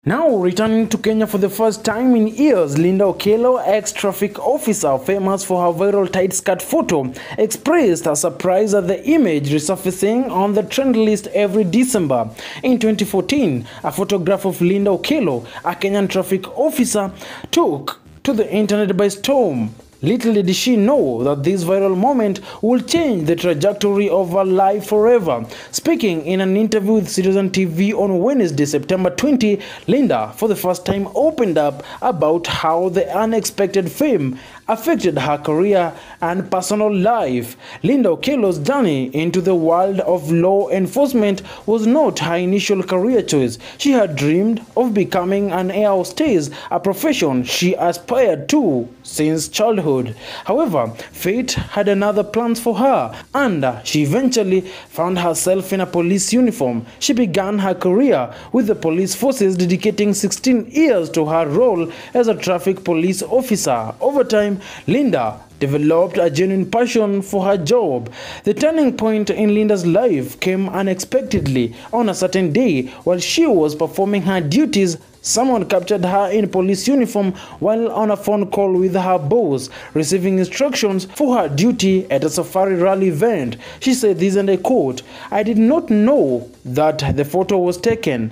Now returning to Kenya for the first time in years, Linda Okello, ex-traffic officer famous for her viral tight skirt photo, expressed her surprise at the image resurfacing on the trend list every December. In 2014, a photograph of Linda Okello, a Kenyan traffic officer, took to the internet by storm. Little did she know that this viral moment will change the trajectory of her life forever. Speaking in an interview with Citizen TV on Wednesday, September 20, Linda, for the first time, opened up about how the unexpected fame affected her career and personal life. Linda Okello's journey into the world of law enforcement was not her initial career choice. She had dreamed of becoming an air hostess, a profession she aspired to since childhood. However, fate had another plans for her, and she eventually found herself in a police uniform. She began her career with the police forces, dedicating 16 years to her role as a traffic police officer. Over time, Linda developed a genuine passion for her job. The turning point in Linda's life came unexpectedly. On a certain day, while she was performing her duties, someone captured her in police uniform while on a phone call with her boss, receiving instructions for her duty at a safari rally event. She said this, and I quote, "I did not know that the photo was taken.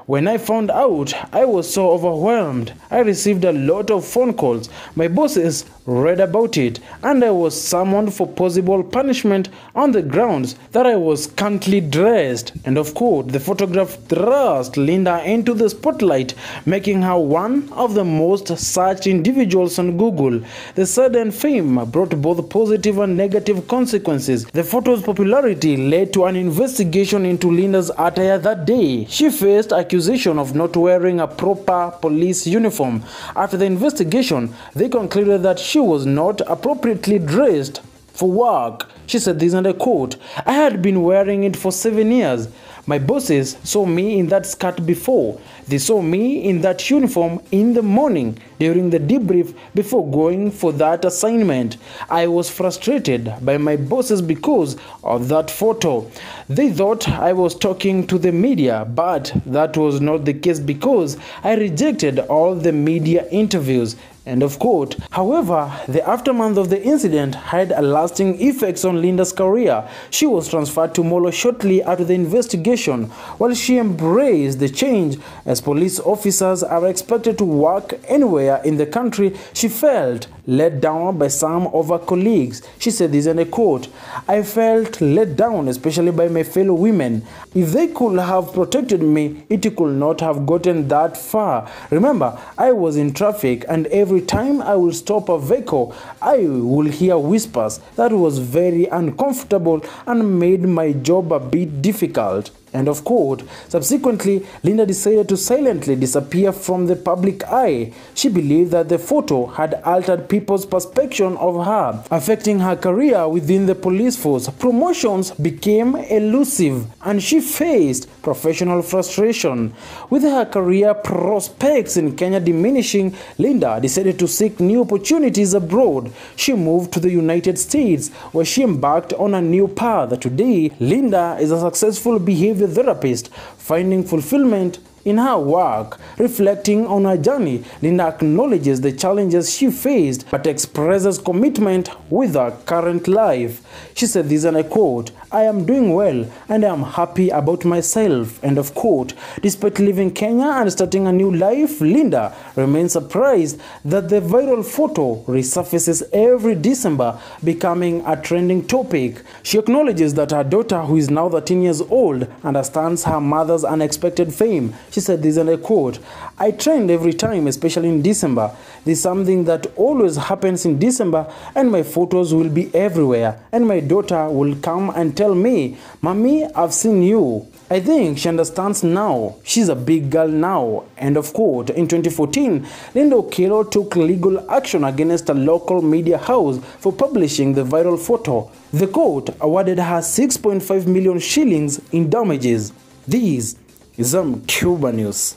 When I found out, I was so overwhelmed. I received a lot of phone calls. My bosses read about it, and I was summoned for possible punishment on the grounds that I was scantily dressed." End of quote. The photograph thrust Linda into the spotlight, making her one of the most searched individuals on Google. The sudden fame brought both positive and negative consequences. The photo's popularity led to an investigation into Linda's attire that day. She faced accusation of not wearing a proper police uniform. After the investigation, they concluded that she was not appropriately dressed for work. She said this, and I quote, "I had been wearing it for 7 years. My bosses saw me in that skirt before. They saw me in that uniform in the morning during the debrief before going for that assignment. I was frustrated by my bosses because of that photo. They thought I was talking to the media, but that was not the case because I rejected all the media interviews." End of quote. However, the aftermath of the incident had a lasting effects on Linda's career. She was transferred to Molo shortly after the investigation. While she embraced the change, as police officers are expected to work anywhere in the country, she felt let down by some of her colleagues. She said this, and I quote, "I felt let down, especially by my fellow women. If they could have protected me, it could not have gotten that far. Remember, I was in traffic, and every time I will stop a vehicle, I will hear whispers. That was very uncomfortable and made my job a bit difficult." End of quote. Subsequently, Linda decided to silently disappear from the public eye. She believed that the photo had altered people's perception of her, affecting her career within the police force. Promotions became elusive, and she faced professional frustration. With her career prospects in Kenya diminishing, Linda decided to seek new opportunities abroad. She moved to the United States, where she embarked on a new path. Today, Linda is a successful behavior therapist, finding fulfillment in her work. Reflecting on her journey, Linda acknowledges the challenges she faced but expresses commitment with her current life. She said this, and I quote, "I am doing well and I am happy about myself." End of quote. Despite leaving Kenya and starting a new life, Linda remains surprised that the viral photo resurfaces every December, becoming a trending topic. She acknowledges that her daughter, who is now 13 years old, understands her mother's unexpected fame. She said this, and I quote, "I trend every time, especially in December. There's something that always happens in December, and my photos will be everywhere. And my daughter will come and tell me, 'Mommy, I've seen you.' I think she understands now. She's a big girl now." End of quote. In 2014, Linda Okello took legal action against a local media house for publishing the viral photo. The court awarded her 6.5 million shillings in damages. These is some Cuba news.